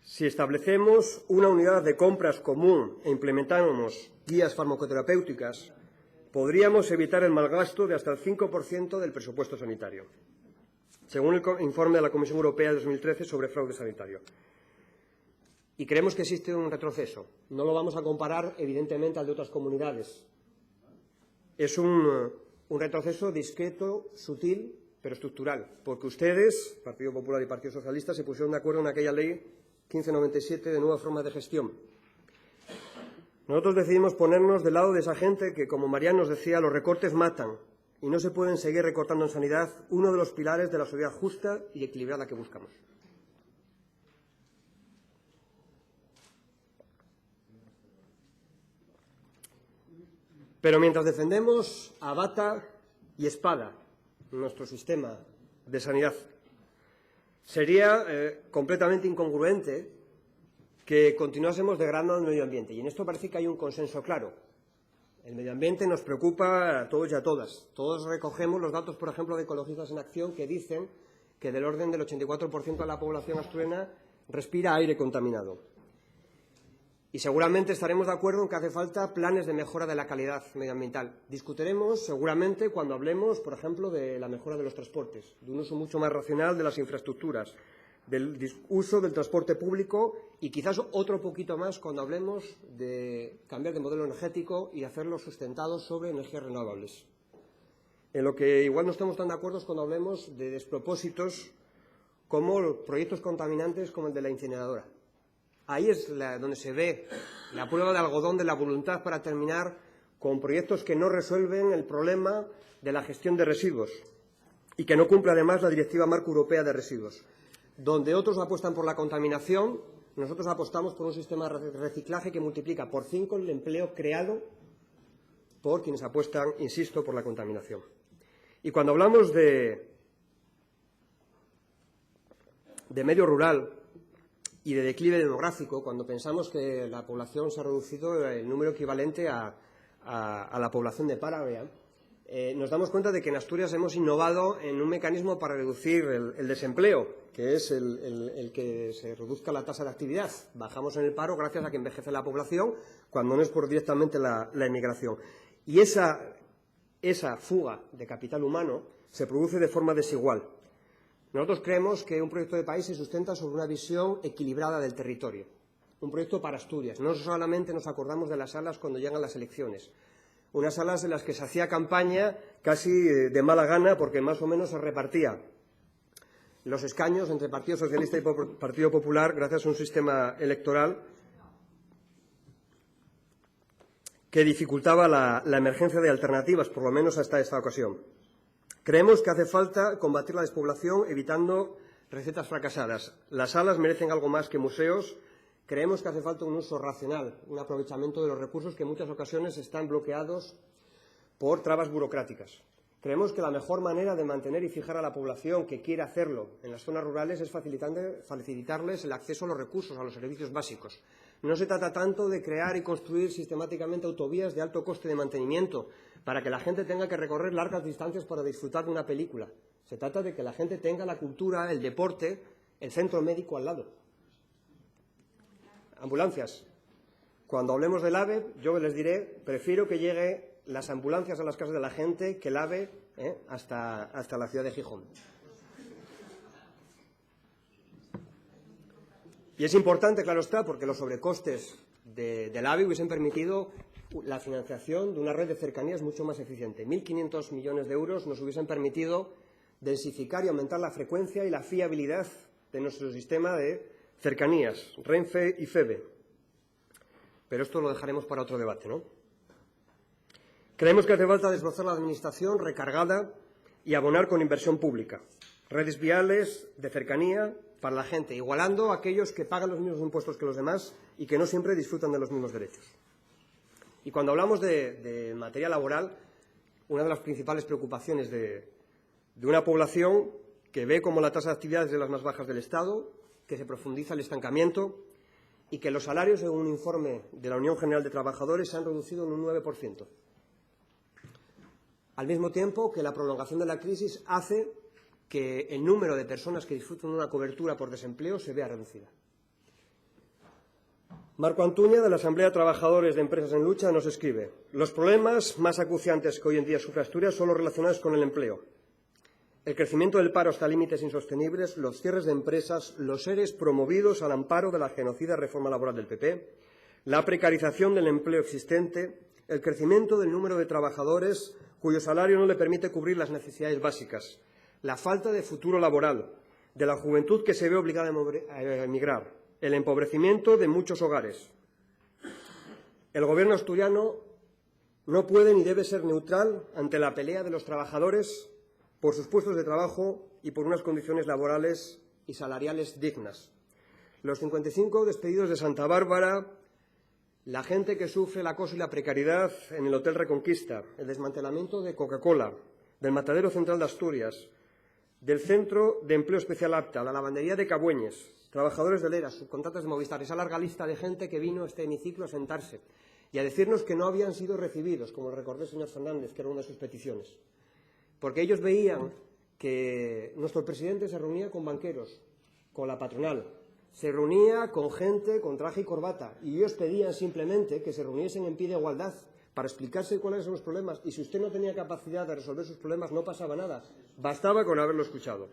si establecemos una unidad de compras común e implementamos guías farmacoterapéuticas, podríamos evitar el malgasto de hasta el 5% del presupuesto sanitario, según el informe de la Comisión Europea de 2013 sobre fraude sanitario. Y creemos que existe un retroceso. No lo vamos a comparar, evidentemente, al de otras comunidades. Es un retroceso discreto, sutil, pero estructural, porque ustedes, Partido Popular y Partido Socialista, se pusieron de acuerdo en aquella ley 1597 de nuevas formas de gestión. Nosotros decidimos ponernos del lado de esa gente que, como Mariano nos decía, los recortes matan y no se pueden seguir recortando en sanidad, uno de los pilares de la sociedad justa y equilibrada que buscamos. Pero mientras defendemos a bata y espada nuestro sistema de sanidad, sería completamente incongruente que continuásemos degradando el medio ambiente. Y en esto parece que hay un consenso claro. El medio ambiente nos preocupa a todos y a todas. Todos recogemos los datos, por ejemplo, de Ecologistas en Acción, que dicen que del orden del 84% de la población asturiana respira aire contaminado. Y seguramente estaremos de acuerdo en que hace falta planes de mejora de la calidad medioambiental. Discutiremos seguramente cuando hablemos, por ejemplo, de la mejora de los transportes, de un uso mucho más racional de las infraestructuras, del uso del transporte público y quizás otro poquito más cuando hablemos de cambiar de modelo energético y hacerlo sustentado sobre energías renovables. En lo que igual no estamos tan de acuerdo es cuando hablemos de despropósitos como proyectos contaminantes como el de la incineradora. Ahí es donde se ve la prueba de algodón de la voluntad para terminar con proyectos que no resuelven el problema de la gestión de residuos y que no cumple además la Directiva Marco Europea de Residuos. Donde otros apuestan por la contaminación, nosotros apostamos por un sistema de reciclaje que multiplica por 5 el empleo creado por quienes apuestan, insisto, por la contaminación. Y cuando hablamos de medio rural y de declive demográfico, cuando pensamos que la población se ha reducido el número equivalente a la población de Paragua, nos damos cuenta de que en Asturias hemos innovado en un mecanismo para reducir el desempleo, que es el que se reduzca la tasa de actividad. Bajamos en el paro gracias a que envejece la población, cuando no es por directamente la emigración. Y esa fuga de capital humano se produce de forma desigual. Nosotros creemos que un proyecto de país se sustenta sobre una visión equilibrada del territorio, un proyecto para Asturias. No solamente nos acordamos de las salas cuando llegan las elecciones, unas salas en las que se hacía campaña casi de mala gana porque más o menos se repartía los escaños entre Partido Socialista y Partido Popular gracias a un sistema electoral que dificultaba la emergencia de alternativas, por lo menos hasta esta ocasión. Creemos que hace falta combatir la despoblación evitando recetas fracasadas. Las salas merecen algo más que museos. Creemos que hace falta un uso racional, un aprovechamiento de los recursos que en muchas ocasiones están bloqueados por trabas burocráticas. Creemos que la mejor manera de mantener y fijar a la población que quiere hacerlo en las zonas rurales es facilitarles el acceso a los recursos, a los servicios básicos. No se trata tanto de crear y construir sistemáticamente autovías de alto coste de mantenimiento para que la gente tenga que recorrer largas distancias para disfrutar de una película. Se trata de que la gente tenga la cultura, el deporte, el centro médico al lado. Ambulancias. Cuando hablemos del AVE, yo les diré, prefiero que lleguen las ambulancias a las casas de la gente que el AVE hasta la ciudad de Gijón. Y es importante, claro está, porque los sobrecostes del AVE hubiesen permitido la financiación de una red de cercanías mucho más eficiente. 1.500 millones de euros nos hubiesen permitido densificar y aumentar la frecuencia y la fiabilidad de nuestro sistema de cercanías, Renfe y FEVE. Pero esto lo dejaremos para otro debate, ¿no? Creemos que hace falta desbrozar la administración recargada y abonar con inversión pública. Redes viales de cercanía para la gente, igualando a aquellos que pagan los mismos impuestos que los demás y que no siempre disfrutan de los mismos derechos. Y cuando hablamos de materia laboral, una de las principales preocupaciones de una población que ve como la tasa de actividad es de las más bajas del Estado, que se profundiza el estancamiento y que los salarios, según un informe de la Unión General de Trabajadores, se han reducido en un 9%. Al mismo tiempo que la prolongación de la crisis hace que el número de personas que disfrutan de una cobertura por desempleo se vea reducida. Marco Antuña, de la Asamblea de Trabajadores de Empresas en Lucha, nos escribe: los problemas más acuciantes que hoy en día sufre Asturias son los relacionados con el empleo. El crecimiento del paro hasta límites insostenibles, los cierres de empresas, los EREs promovidos al amparo de la genocida reforma laboral del PP, la precarización del empleo existente, el crecimiento del número de trabajadores cuyo salario no le permite cubrir las necesidades básicas, la falta de futuro laboral, de la juventud que se ve obligada a emigrar, el empobrecimiento de muchos hogares. El Gobierno asturiano no puede ni debe ser neutral ante la pelea de los trabajadores por sus puestos de trabajo y por unas condiciones laborales y salariales dignas. Los 55 despedidos de Santa Bárbara la gente que sufre el acoso y la precariedad en el Hotel Reconquista, el desmantelamiento de Coca-Cola, del Matadero Central de Asturias, del Centro de Empleo Especial Apta, la lavandería de Cabueñes, trabajadores del ERA, subcontratas de Movistar, esa larga lista de gente que vino a este hemiciclo a sentarse y a decirnos que no habían sido recibidos, como recordó el señor Fernández, que era una de sus peticiones. Porque ellos veían que nuestro presidente se reunía con banqueros, con la patronal, se reunía con gente con traje y corbata, y ellos pedían simplemente que se reuniesen en pie de igualdad para explicarse cuáles son los problemas, y si usted no tenía capacidad de resolver sus problemas no pasaba nada, bastaba con haberlo escuchado.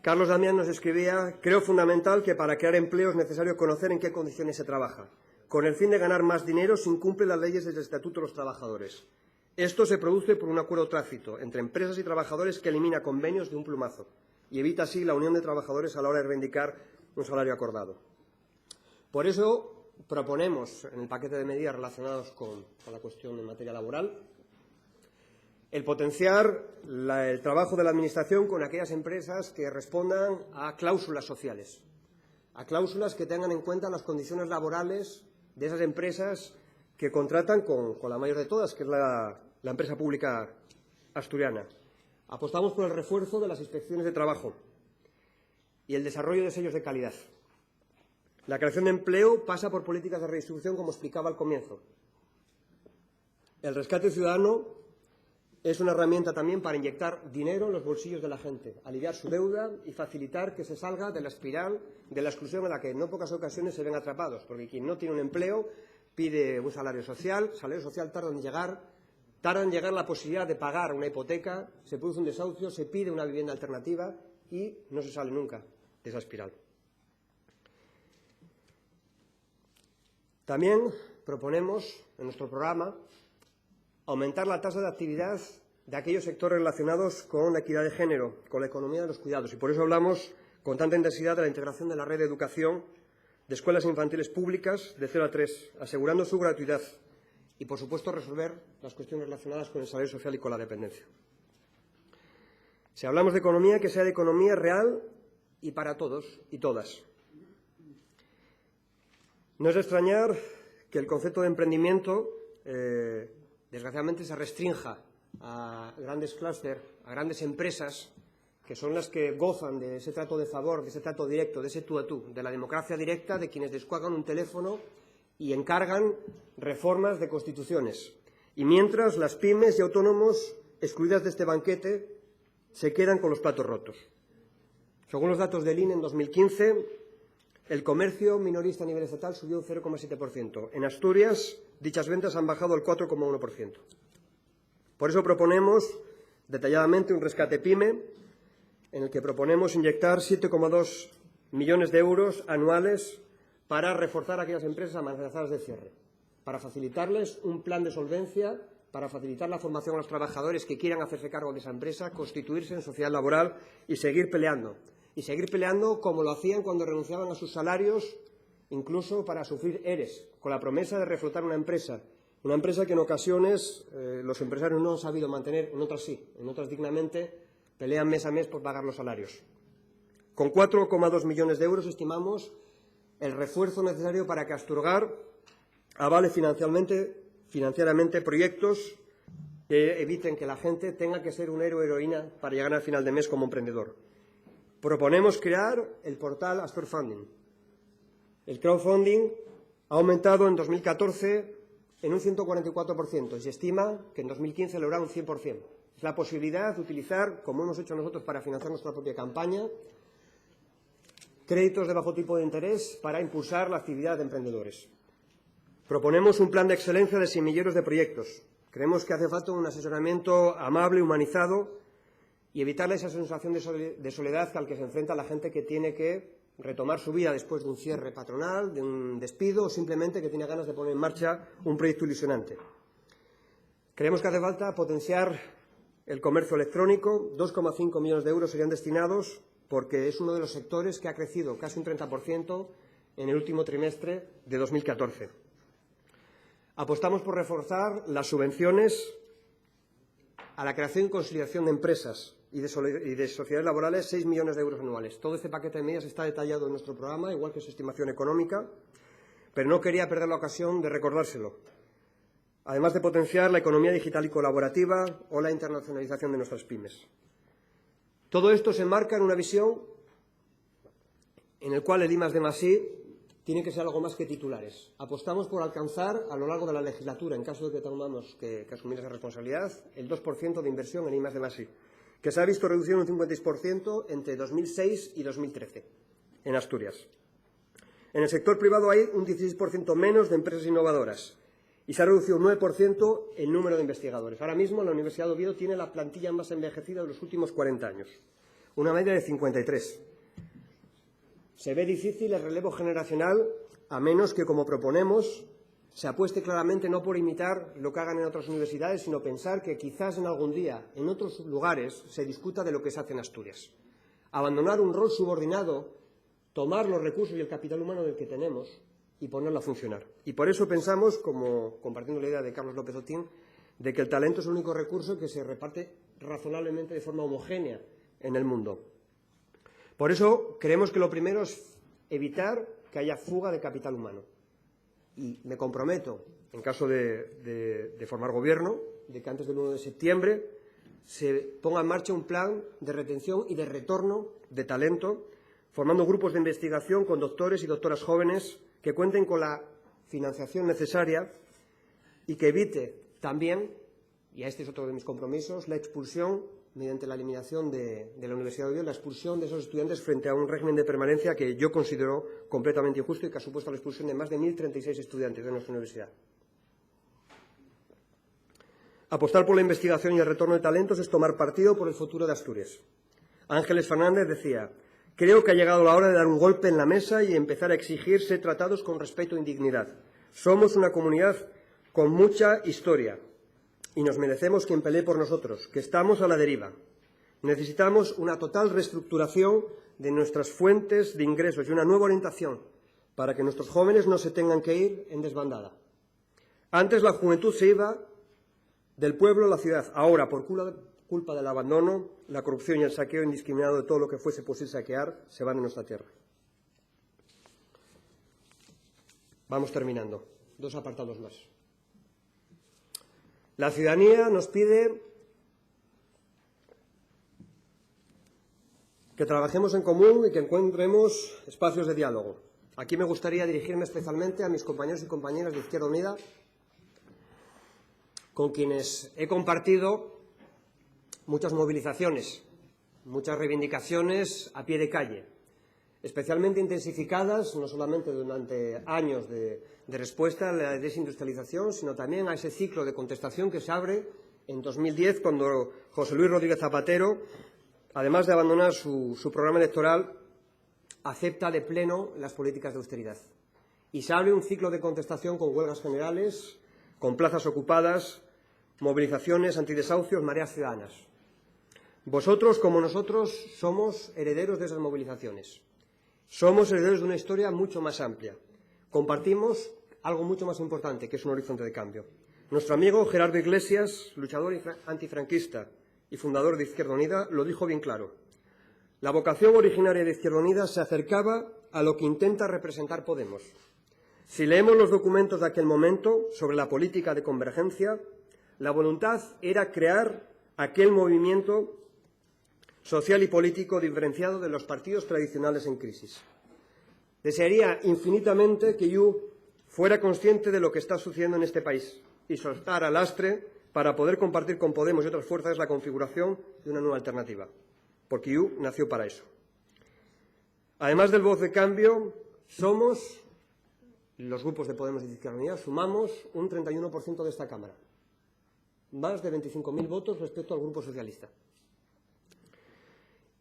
Carlos Damián nos escribía: creo fundamental que para crear empleo es necesario conocer en qué condiciones se trabaja. Con el fin de ganar más dinero se incumplen las leyes del Estatuto de los Trabajadores. Esto se produce por un acuerdo tácito entre empresas y trabajadores que elimina convenios de un plumazo y evita así la unión de trabajadores a la hora de reivindicar un salario acordado. Por eso proponemos, en el paquete de medidas relacionadas con la cuestión en materia laboral, el potenciar el trabajo de la Administración con aquellas empresas que respondan a cláusulas sociales, a cláusulas que tengan en cuenta las condiciones laborales de esas empresas que contratan con la mayor de todas, que es la empresa pública asturiana. Apostamos por el refuerzo de las inspecciones de trabajo y el desarrollo de sellos de calidad. La creación de empleo pasa por políticas de redistribución, como explicaba al comienzo. El rescate ciudadano es una herramienta también para inyectar dinero en los bolsillos de la gente, aliviar su deuda y facilitar que se salga de la espiral de la exclusión en la que en no pocas ocasiones se ven atrapados, porque quien no tiene un empleo pide un salario social tarda en llegar la posibilidad de pagar una hipoteca, se produce un desahucio, se pide una vivienda alternativa y no se sale nunca de esa espiral. También proponemos en nuestro programa aumentar la tasa de actividad de aquellos sectores relacionados con la equidad de género, con la economía de los cuidados. Y por eso hablamos con tanta intensidad de la integración de la red de educación de escuelas infantiles públicas de 0 a 3, asegurando su gratuidad y, por supuesto, resolver las cuestiones relacionadas con el salario social y con la dependencia. Si hablamos de economía, que sea de economía real y para todos y todas. No es de extrañar que el concepto de emprendimiento desgraciadamente se restrinja a grandes clústeres, a grandes empresas, que son las que gozan de ese trato de favor, de ese trato directo, de ese tú a tú, de la democracia directa, de quienes descuelgan un teléfono y encargan reformas de constituciones. Y mientras las pymes y autónomos, excluidas de este banquete, se quedan con los platos rotos. Según los datos del INE, en 2015, el comercio minorista a nivel estatal subió un 0,7%. En Asturias, dichas ventas han bajado al 4,1%. Por eso proponemos detalladamente un rescate PYME, en el que proponemos inyectar 7,2 millones de euros anuales para reforzar a aquellas empresas amenazadas de cierre, para facilitarles un plan de solvencia, para facilitar la formación a los trabajadores que quieran hacerse cargo de esa empresa, constituirse en sociedad laboral y seguir peleando. Y seguir peleando como lo hacían cuando renunciaban a sus salarios, incluso para sufrir ERES, con la promesa de reflotar una empresa que en ocasiones los empresarios no han sabido mantener, en otras sí, en otras dignamente pelean mes a mes por pagar los salarios. Con 4,2 millones de euros estimamos el refuerzo necesario para que Asturgar avale financieramente proyectos que eviten que la gente tenga que ser un héroe o heroína para llegar al final de mes como emprendedor. Proponemos crear el portal Astur Funding. El crowdfunding ha aumentado en 2014 en un 144% y se estima que en 2015 logrará un 100%. Es la posibilidad de utilizar, como hemos hecho nosotros para financiar nuestra propia campaña, créditos de bajo tipo de interés para impulsar la actividad de emprendedores. Proponemos un plan de excelencia de semilleros de proyectos. Creemos que hace falta un asesoramiento amable, humanizado, y evitarle esa sensación de soledad al que se enfrenta la gente que tiene que retomar su vida después de un cierre patronal, de un despido o simplemente que tiene ganas de poner en marcha un proyecto ilusionante. Creemos que hace falta potenciar el comercio electrónico. 2,5 millones de euros serían destinados porque es uno de los sectores que ha crecido casi un 30% en el último trimestre de 2014. Apostamos por reforzar las subvenciones a la creación y consolidación de empresas, y de sociedades laborales 6 millones de euros anuales. Todo este paquete de medidas está detallado en nuestro programa, igual que su estimación económica, pero no quería perder la ocasión de recordárselo. Además de potenciar la economía digital y colaborativa o la internacionalización de nuestras pymes. Todo esto se enmarca en una visión en la cual el I+D+I tiene que ser algo más que titulares. Apostamos por alcanzar a lo largo de la legislatura, en caso de que tengamos que asumir esa responsabilidad, el 2% de inversión en I+D+I, que se ha visto reducido en un 56% entre 2006 y 2013 en Asturias. En el sector privado hay un 16% menos de empresas innovadoras y se ha reducido un 9% el número de investigadores. Ahora mismo la Universidad de Oviedo tiene la plantilla más envejecida de los últimos 40 años, una media de 53. Se ve difícil el relevo generacional, a menos que, como proponemos, se apueste claramente no por imitar lo que hagan en otras universidades, sino pensar que quizás en algún día, en otros lugares, se discuta de lo que se hace en Asturias. Abandonar un rol subordinado, tomar los recursos y el capital humano del que tenemos y ponerlo a funcionar. Y por eso pensamos, como compartiendo la idea de Carlos López Otín, de que el talento es el único recurso que se reparte razonablemente de forma homogénea en el mundo. Por eso creemos que lo primero es evitar que haya fuga de capital humano. Y me comprometo, en caso de formar gobierno, de que antes del 1 de septiembre se ponga en marcha un plan de retención y de retorno de talento, formando grupos de investigación con doctores y doctoras jóvenes que cuenten con la financiación necesaria y que evite también, y este es otro de mis compromisos, la expulsión mediante la eliminación de la Universidad de Oviedo, la expulsión de esos estudiantes frente a un régimen de permanencia que yo considero completamente injusto y que ha supuesto la expulsión de más de 1.036 estudiantes de nuestra universidad. Apostar por la investigación y el retorno de talentos es tomar partido por el futuro de Asturias. Ángeles Fernández decía: creo que ha llegado la hora de dar un golpe en la mesa y empezar a exigir ser tratados con respeto e indignidad. Somos una comunidad con mucha historia y nos merecemos quien pelee por nosotros, que estamos a la deriva. Necesitamos una total reestructuración de nuestras fuentes de ingresos y una nueva orientación para que nuestros jóvenes no se tengan que ir en desbandada. Antes la juventud se iba del pueblo a la ciudad. Ahora, por culpa del abandono, la corrupción y el saqueo indiscriminado de todo lo que fuese posible saquear, se van de nuestra tierra. Vamos terminando. 2 apartados más. La ciudadanía nos pide que trabajemos en común y que encontremos espacios de diálogo. Aquí me gustaría dirigirme especialmente a mis compañeros y compañeras de Izquierda Unida, con quienes he compartido muchas movilizaciones, muchas reivindicaciones a pie de calle, especialmente intensificadas no solamente durante años de respuesta a la desindustrialización, sino también a ese ciclo de contestación que se abre en 2010, cuando José Luis Rodríguez Zapatero, además de abandonar su programa electoral, acepta de pleno las políticas de austeridad. Y se abre un ciclo de contestación con huelgas generales, con plazas ocupadas, movilizaciones, antidesahucios, mareas ciudadanas. Vosotros, como nosotros, somos herederos de esas movilizaciones. Somos herederos de una historia mucho más amplia. Compartimos algo mucho más importante, que es un horizonte de cambio. Nuestro amigo Gerardo Iglesias, luchador antifranquista y fundador de Izquierda Unida, lo dijo bien claro. La vocación originaria de Izquierda Unida se acercaba a lo que intenta representar Podemos. Si leemos los documentos de aquel momento sobre la política de convergencia, la voluntad era crear aquel movimiento social y político diferenciado de los partidos tradicionales en crisis. Desearía infinitamente que yo fuera consciente de lo que está sucediendo en este país y soltar al lastre para poder compartir con Podemos y otras fuerzas la configuración de una nueva alternativa, porque yo nació para eso. Además del Voz de Cambio, somos, los grupos de Podemos y de Izquierda Unida, sumamos un 31% de esta Cámara, más de 25.000 votos respecto al Grupo Socialista.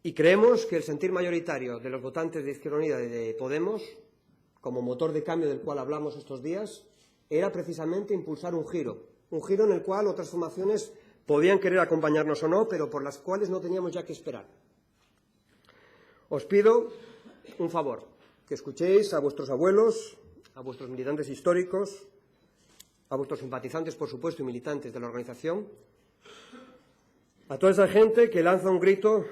Y creemos que el sentir mayoritario de los votantes de Izquierda Unida y de Podemos, como motor de cambio del cual hablamos estos días, era precisamente impulsar un giro en el cual otras formaciones podían querer acompañarnos o no, pero por las cuales no teníamos ya que esperar. Os pido un favor, que escuchéis a vuestros abuelos, a vuestros militantes históricos, a vuestros simpatizantes, por supuesto, y militantes de la organización, A toda esa gente que lanza un grito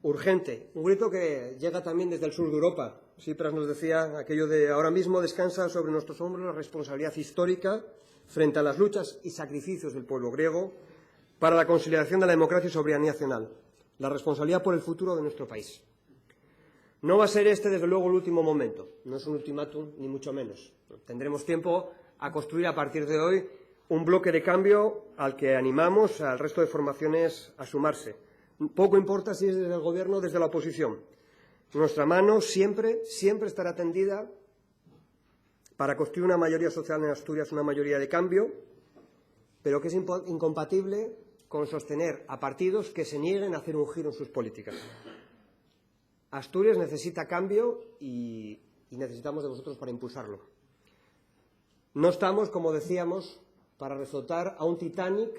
urgente, un grito que llega también desde el sur de Europa. Tsipras nos decía aquello de ahora mismo descansa sobre nuestros hombros la responsabilidad histórica frente a las luchas y sacrificios del pueblo griego para la consolidación de la democracia y soberanía nacional, la responsabilidad por el futuro de nuestro país. No va a ser este, desde luego, el último momento. No es un ultimátum, ni mucho menos. Tendremos tiempo a construir a partir de hoy un bloque de cambio al que animamos al resto de formaciones a sumarse. Poco importa si es desde el Gobierno o desde la oposición. Nuestra mano siempre estará tendida para construir una mayoría social en Asturias, una mayoría de cambio, pero que es incompatible con sostener a partidos que se nieguen a hacer un giro en sus políticas. Asturias necesita cambio y necesitamos de vosotros para impulsarlo. No estamos, como decíamos, para rezotar a un Titanic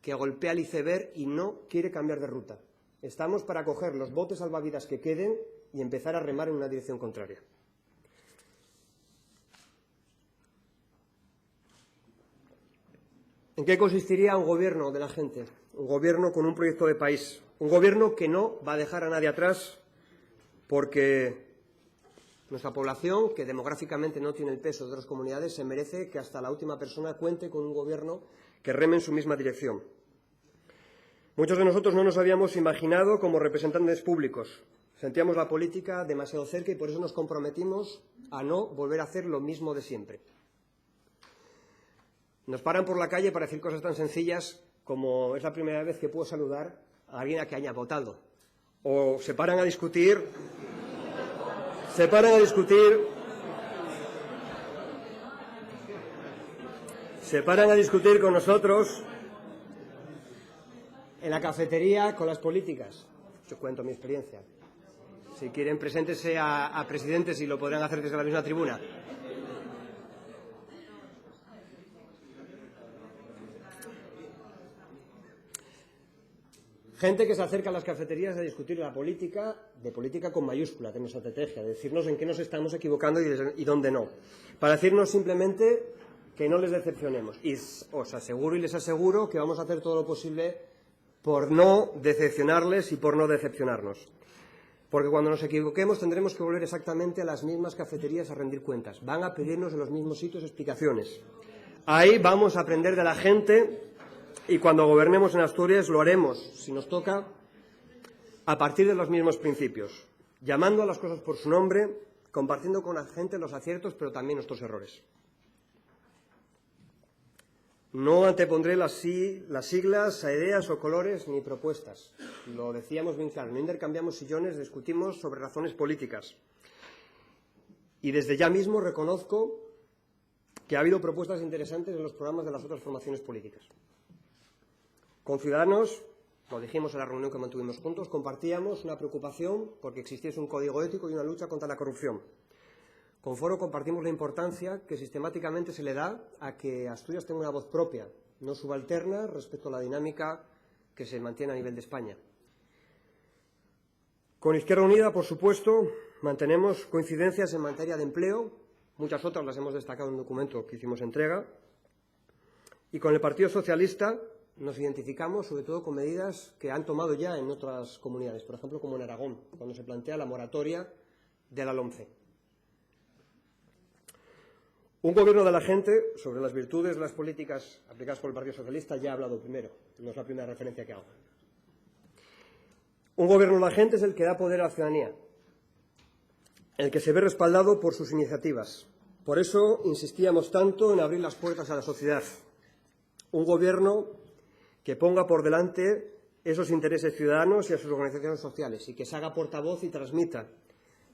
que golpea el iceberg y no quiere cambiar de ruta. Estamos para coger los botes salvavidas que queden y empezar a remar en una dirección contraria. ¿En qué consistiría un gobierno de la gente? Un gobierno con un proyecto de país. Un gobierno que no va a dejar a nadie atrás porque nuestra población, que demográficamente no tiene el peso de otras comunidades, se merece que hasta la última persona cuente con un gobierno que reme en su misma dirección. Muchos de nosotros no nos habíamos imaginado como representantes públicos. Sentíamos la política demasiado cerca y por eso nos comprometimos a no volver a hacer lo mismo de siempre. Nos paran por la calle para decir cosas tan sencillas como es la primera vez que puedo saludar a alguien a que haya votado. O se paran a discutir con nosotros en la cafetería con las políticas. Yo cuento mi experiencia. Si quieren, preséntese a presidentes y lo podrán hacer desde la misma tribuna. Gente que se acerca a las cafeterías a discutir la política, de política con mayúscula, de nuestra estrategia, de decirnos en qué nos estamos equivocando y dónde no. Para decirnos simplemente que no les decepcionemos. Y os aseguro y les aseguro que vamos a hacer todo lo posible por no decepcionarles y por no decepcionarnos. Porque cuando nos equivoquemos tendremos que volver exactamente a las mismas cafeterías a rendir cuentas. Van a pedirnos en los mismos sitios explicaciones. Ahí vamos a aprender de la gente. Y cuando gobernemos en Asturias lo haremos, si nos toca, a partir de los mismos principios, llamando a las cosas por su nombre, compartiendo con la gente los aciertos, pero también nuestros errores. No antepondré las siglas a ideas o colores ni propuestas. Lo decíamos bien claro, no intercambiamos sillones, discutimos sobre razones políticas. Y desde ya mismo reconozco que ha habido propuestas interesantes en los programas de las otras formaciones políticas. Con Ciudadanos, lo dijimos en la reunión que mantuvimos juntos, compartíamos una preocupación porque existiese un código ético y una lucha contra la corrupción. Con Foro compartimos la importancia que sistemáticamente se le da a que Asturias tenga una voz propia, no subalterna respecto a la dinámica que se mantiene a nivel de España. Con Izquierda Unida, por supuesto, mantenemos coincidencias en materia de empleo, muchas otras las hemos destacado en un documento que hicimos entrega, y con el Partido Socialista nos identificamos sobre todo con medidas que han tomado ya en otras comunidades, por ejemplo, como en Aragón, cuando se plantea la moratoria de la LOMCE. Un gobierno de la gente, sobre las virtudes de las políticas aplicadas por el Partido Socialista, ya ha hablado primero, no es la primera referencia que hago. Un gobierno de la gente es el que da poder a la ciudadanía, el que se ve respaldado por sus iniciativas. Por eso insistíamos tanto en abrir las puertas a la sociedad. Un gobierno que ponga por delante esos intereses ciudadanos y a sus organizaciones sociales y que se haga portavoz y transmita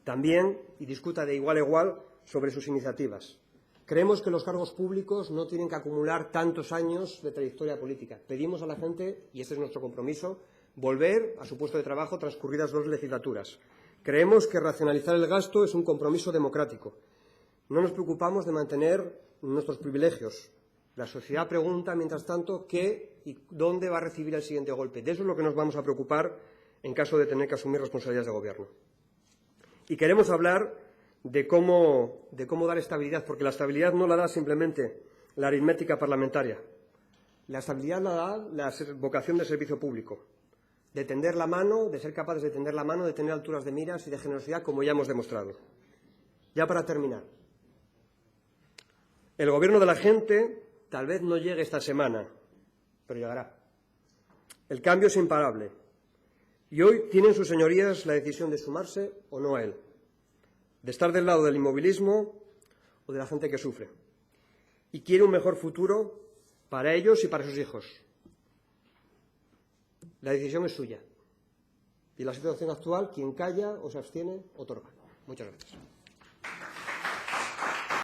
también y discuta de igual a igual sobre sus iniciativas. Creemos que los cargos públicos no tienen que acumular tantos años de trayectoria política. Pedimos a la gente, y este es nuestro compromiso, volver a su puesto de trabajo transcurridas 2 legislaturas. Creemos que racionalizar el gasto es un compromiso democrático. No nos preocupamos de mantener nuestros privilegios. La sociedad pregunta, mientras tanto, qué y dónde va a recibir el siguiente golpe. De eso es lo que nos vamos a preocupar en caso de tener que asumir responsabilidades de gobierno. Y queremos hablar de cómo dar estabilidad, porque la estabilidad no la da simplemente la aritmética parlamentaria. La estabilidad la da la vocación de servicio público. de tender la mano, de ser capaces de tender la mano, de tener alturas de miras y de generosidad, como ya hemos demostrado. Ya para terminar, el gobierno de la gente tal vez no llegue esta semana, pero llegará. El cambio es imparable. Y hoy tienen sus señorías la decisión de sumarse o no a él, de estar del lado del inmovilismo o de la gente que sufre. Y quiere un mejor futuro para ellos y para sus hijos. La decisión es suya. Y la situación actual, quien calla o se abstiene, otorga. Muchas gracias.